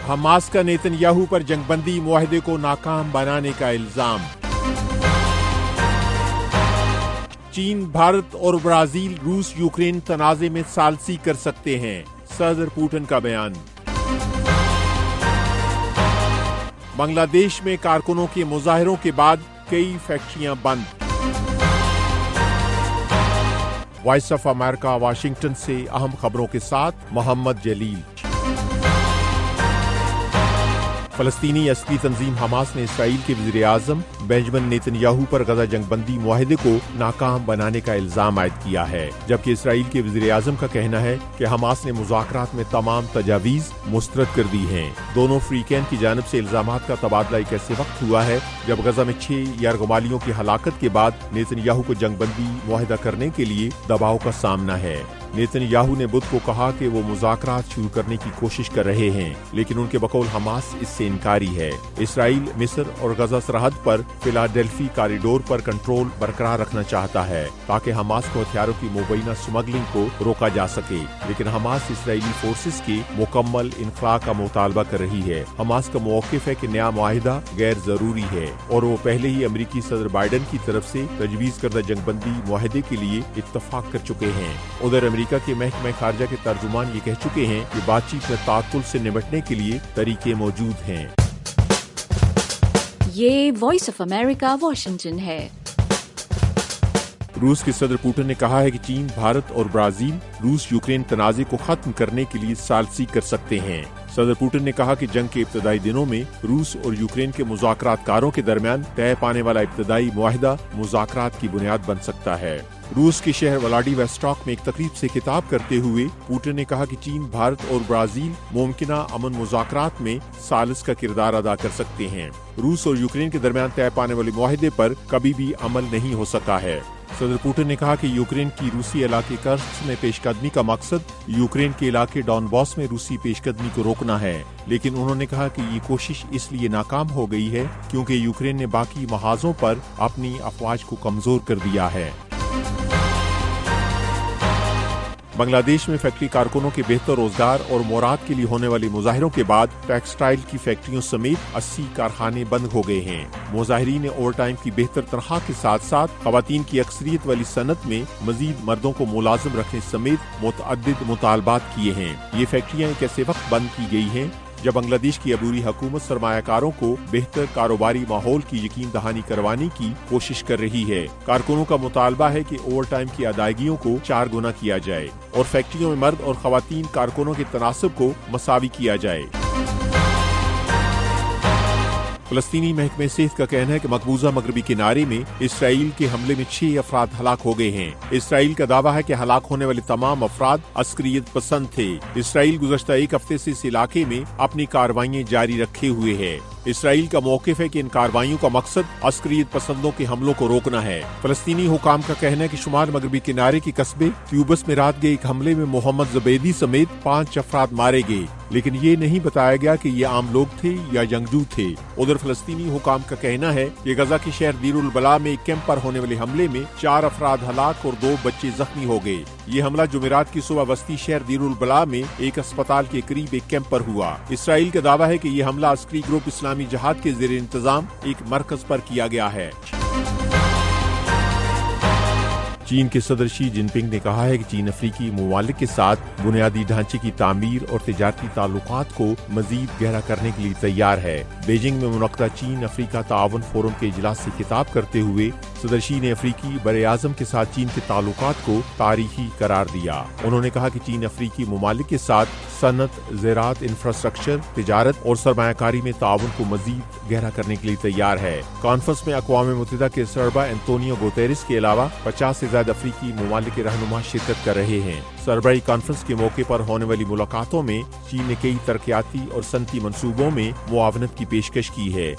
Hamas का Netanyahu पर जंगबंदी मुआहदे को नाकाम बनाने का इल्जाम। चीन, भारत और ब्राजील रूस यूक्रेन तनाज़े में सालसी कर सकते हैं, सदर पुतिन का बयान। बांग्लादेश में कारकुनों के मुजाहरों के बाद कई फैक्ट्रियां बंद। वॉइस ऑफ अमेरिका वाशिंगटन से अहम खबरों के साथ मोहम्मद जलील। फलस्तीनी अस्करी तंजीम हमास ने इसराइल के वज़ीर आज़म बेंजामिन नेतन्याहू पर गजा जंगबंदी मुआहदे को नाकाम बनाने का इल्जाम आयद किया है, जबकि इसराइल के वज़ीर आज़म का कहना है कि हमास ने मुज़ाकरात में तमाम तजावीज़ मुस्तरद कर दी हैं। दोनों फ्रीकैन की जानिब से इल्जामात का तबादला एक ऐसे वक्त हुआ है जब गजा में 6 यरगमालियों की हलाकत के बाद नेतन्याहू को जंगबंदी मुआहदा करने के लिए दबाव का सामना है। नेतन्याहू ने बुध को कहा कि वो मुज़ाकरात शुरू करने की कोशिश कर रहे हैं, लेकिन उनके बकौल हमास इससे इनकारी है। इसराइल मिस्र और गजा सरहद पर फिलाडेल्फी कॉरिडोर पर कंट्रोल बरकरार रखना चाहता है ताकि हमास को हथियारों की मुबैना स्मगलिंग को रोका जा सके, लेकिन हमास इसराइली फोर्सेस के मुकम्मल इनख्ला का मुतालबा कर रही है। हमास का मौक़िफ़ है कि नया मुआहिदा गैर जरूरी है और वो पहले ही अमरीकी सदर बाइडन की तरफ से तजवीज़ करदा जंगबंदी मुआहदे के लिए इत्तफाक कर चुके हैं। उधर अमेरिका के महकमा खारजा के तर्जुमान ये कह चुके हैं कि बातचीत में तातुल से निपटने के लिए तरीके मौजूद हैं। ये वॉइस ऑफ अमेरिका वाशिंगटन है। रूस के सदर पुतिन ने कहा है कि चीन, भारत और ब्राजील रूस यूक्रेन तनाज़े को खत्म करने के लिए सालसी कर सकते हैं। सदर पुतिन ने कहा कि जंग के इब्तदाई दिनों में रूस और यूक्रेन के मुज़ाकरातकारों के दरमियान तय पाने वाला इब्तदाई मुआहिदा मुज़ाकरात की बुनियाद बन सकता है। रूस के शहर व्लादिवोस्टॉक में एक तकरीब से खिताब करते हुए पुतिन ने कहा कि चीन, भारत और ब्राजील मुमकिना अमन मुज़ाकरात में सालिस का किरदार अदा कर सकते हैं। रूस और यूक्रेन के दरमियान तय पाने वाले मुआहिदे पर कभी भी अमल नहीं हो सका है। सदर पुतिन ने कहा कि यूक्रेन की रूसी इलाके कर्स्क में पेशकदमी का मकसद यूक्रेन के इलाके डॉनबॉस में रूसी पेशकदमी को रोकना है, लेकिन उन्होंने कहा कि ये कोशिश इसलिए नाकाम हो गई है क्योंकि यूक्रेन ने बाकी महाजों पर अपनी अफवाज को कमजोर कर दिया है। बांग्लादेश में फैक्ट्री कारकुनों के बेहतर रोजगार और मोराद के लिए होने वाले मुजाहरों के बाद टेक्सटाइल की फैक्ट्रियों समेत 80 कारखाने बंद हो गए हैं। मुजाहिरीन ने ओवर टाइम की बेहतर तनख्वाह के साथ साथ खवातीन की अक्सरियत वाली सनत में मजीद मर्दों को मुलाजिम रखने समेत मुतअद्दिद मुतालबात किए हैं। ये फैक्ट्रियाँ एक ऐसे वक्त बंद की गई हैं जब बांग्लादेश की अबूरी हुकूमत सरमायाकारों को बेहतर कारोबारी माहौल की यकीन दहानी करवाने की कोशिश कर रही है। कारकुनों का मुतालबा है कि ओवर टाइम की अदायगियों को 4 गुना किया जाए और फैक्ट्रियों में मर्द और खवातीन कारकुनों के तनासब को मसावी किया जाए। फलस्तीनी महकमे सेहत का कहना है कि मकबूजा मगरबी किनारे में इसराइल के हमले में 6 अफराद हलाक हो गए हैं। इसराइल का दावा है कि हलाक होने वाले तमाम अफराद अस्करियत पसंद थे। इसराइल गुज़श्ता एक हफ्ते से इस इलाके में अपनी कार्रवाइयाँ जारी रखे हुए है। इसराइल का मौक़िफ़ है कि इन कार्रवाइयों का मकसद अस्करियत पसंदों के हमलों को रोकना है। फलस्तीनी हुकाम का कहना है कि शुमाल मगरबी किनारे के कस्बे क्यूबस में रात गए एक हमले में मोहम्मद ज़बैदी समेत 5 अफराद मारे गए, लेकिन ये नहीं बताया गया कि ये आम लोग थे या जंगजू थे। उधर फलस्तीनी हुकाम का कहना है कि गजा के शहर दीरुल बला में एक कैंप पर होने वाले हमले में 4 अफराद हलाक और 2 बच्चे जख्मी हो गए। ये हमला जुमेरात की सुबह बस्ती शहर दीरुल बला में एक अस्पताल के करीब एक कैंप पर हुआ। इसराइल का दावा है कि ये हमला अस्करी ग्रुप इस्लामी जहाद के ज़ेर इंतजाम एक मरकज पर किया गया है। चीन के सदर शी जिनपिंग ने कहा है कि चीन अफ्रीकी ममालिक के साथ बुनियादी ढांचे की तामीर और तिजारती ताल्लुकात को मजीद गहरा करने के लिए तैयार है। बीजिंग में मुनक्कदा चीन अफ्रीका ताउन फोरम के इजलास से खिताब करते हुए सदर शी ने अफ्रीकी बरे-आज़म के साथ चीन के ताल्लुकात को तारीखी करार दिया। उन्होंने कहा कि चीन अफ्रीकी ममालिक के साथ सनत, ज़राअत, इंफ्रास्ट्रक्चर, तिजारत और सरमायाकारी में ताउन को मजीद गहरा करने के लिए तैयार है। कॉन्फ्रेंस में अक़वाम मुत्तहिदा के सरबराह एंटोनियो गुतेरेस के अलावा 50 से ज्यादा अफ्रीकी ममालिक के रहनुमा शिरकत कर रहे हैं। सरबराही कॉन्फ्रेंस के मौके पर होने वाली मुलाकातों में चीन ने कई तरक्याती और सनती मंसूबों में मुआवनत की पेशकश की है।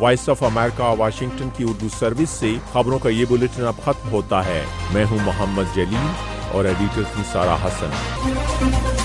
वॉइस ऑफ अमेरिका वाशिंगटन की उर्दू सर्विस से खबरों का ये बुलेटिन अब खत्म होता है। मैं हूँ मोहम्मद जलील और एडिटर थी सारा हसन।